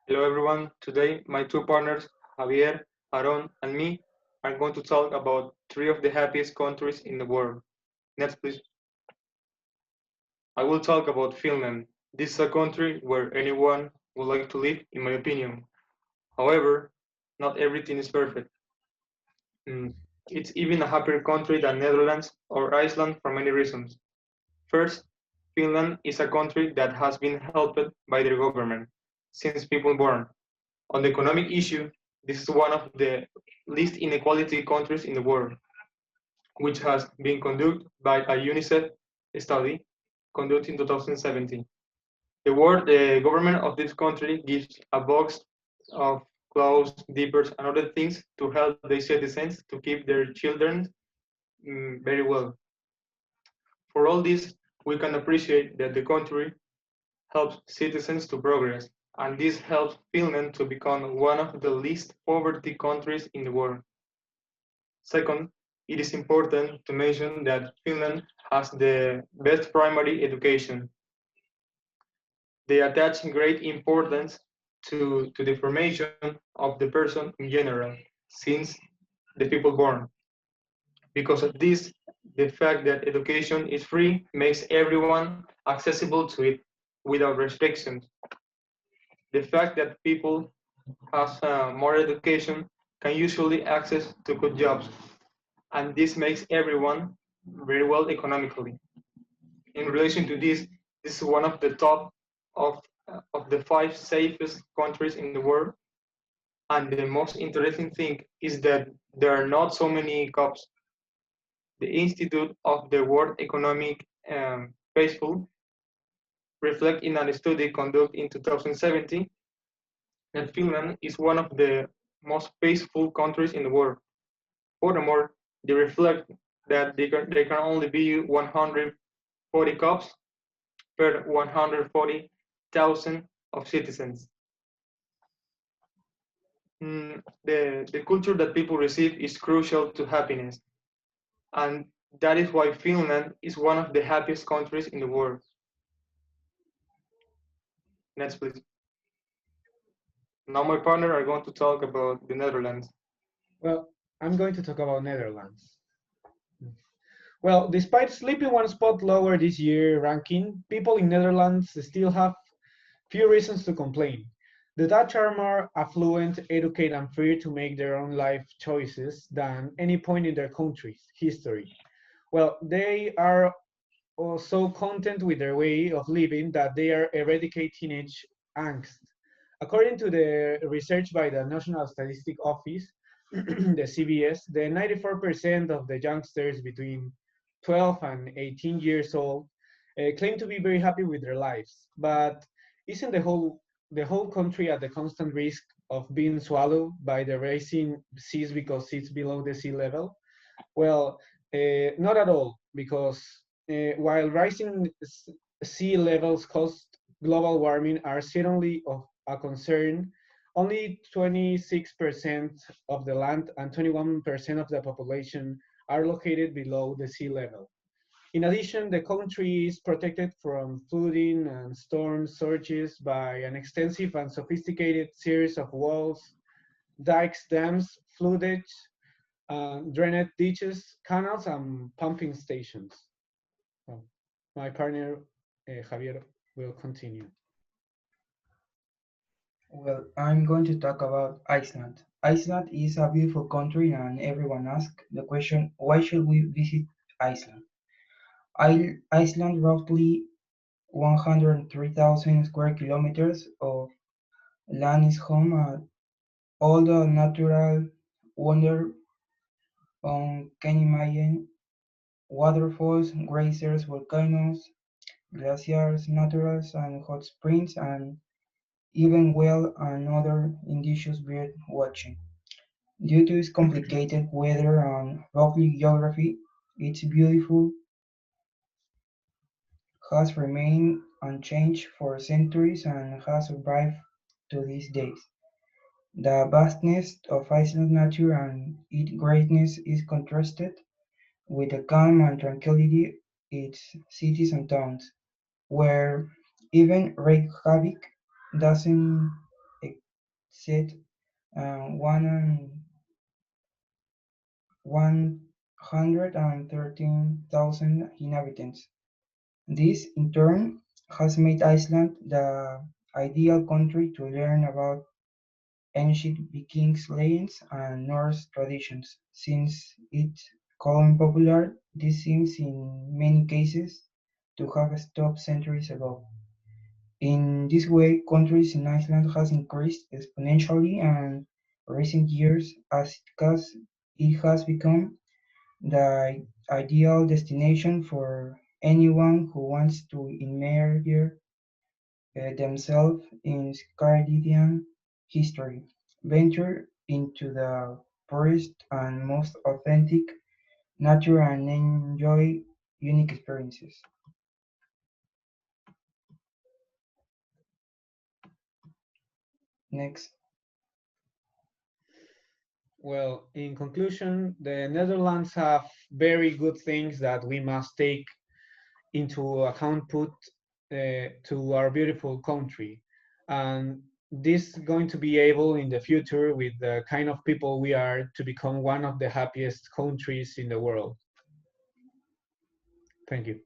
Hello everyone. Today my two partners, Javier, Aarón, and me, are going to talk about three of the happiest countries in the world. Next, please. I will talk about Finland. This is a country where anyone would like to live, in my opinion. However, not everything is perfect. Mm, It's even a happier country than Netherlands or Iceland for many reasons. First, Finland is a country that has been helped by their government since people born. On the economic issue, this is one of the least inequality countries in the world, which has been conducted by a UNICEF study conducted in 2017. The government of this country gives a box of clothes, diapers, and other things to help their citizens to keep their children very well. For all this, we can appreciate that the country helps citizens to progress, and this helps Finland to become one of the least poverty countries in the world. Second, it is important to mention that Finland has the best primary education. They attach great importance to the formation of the person in general, since the people born. Because of this, the fact that education is free makes everyone accessible to it without restrictions. The fact that people has more education can usually access to good jobs, and this makes everyone very well economically. In relation to this is one of the top of the five safest countries in the world. And the most interesting thing is that there are not so many cops. The Institute of the World Economic Peaceful reflect in a study conducted in 2017 that Finland is one of the most peaceful countries in the world. Furthermore, they reflect that there can only be 140 cops per 140,000 of citizens. The culture that people receive is crucial to happiness, and that is why Finland is one of the happiest countries in the world. Next, please. Now my partner are going to talk about the Netherlands. Well, I'm going to talk about Netherlands. Well, despite slipping one spot lower this year ranking, people in Netherlands still have few reasons to complain. The Dutch are more affluent, educated, and free to make their own life choices than any point in their country's history. Well, they are so content with their way of living that they are eradicating teenage angst. According to the research by the National Statistic Office, the CBS, the 94% of the youngsters between 12 and 18 years old claim to be very happy with their lives. But isn't the whole country at the constant risk of being swallowed by the rising seas because it's below the sea level? Well, not at all, because while rising sea levels cause global warming are certainly of a concern, only 26% of the land and 21% of the population are located below the sea level. In addition, the country is protected from flooding and storm surges by an extensive and sophisticated series of walls, dikes, dams, floodage, drainage ditches, canals, and pumping stations. Well, my partner, Javier, will continue. Well, I'm going to talk about Iceland. Iceland is a beautiful country, and everyone asks the question, why should we visit Iceland? Iceland, roughly 103,000 square kilometers of land, is home to all the natural wonder on can imagine: waterfalls, geysers, volcanoes, glaciers, naturals and hot springs, and even whale and other indigenous bird watching. Due to its complicated weather and rocky geography, its beautiful has remained unchanged for centuries and has survived to these days. The vastness of Iceland's nature and its greatness is contrasted with the calm and tranquility of its cities and towns, where even Reykjavik doesn't set 113,000 inhabitants. This, in turn, has made Iceland the ideal country to learn about ancient Vikings legends and Norse traditions. Since its becoming popular, this seems in many cases to have stopped centuries ago. In this way, countries in Iceland has increased exponentially in recent years as it has become the ideal destination for anyone who wants to immerse themselves in Scandinavian history, venture into the purest and most authentic nature and enjoy unique experiences. Next. Well, in conclusion, the Netherlands have very good things that we must take into account, put to our beautiful country. And this is going to be able in the future with the kind of people we are to become one of the happiest countries in the world. Thank you.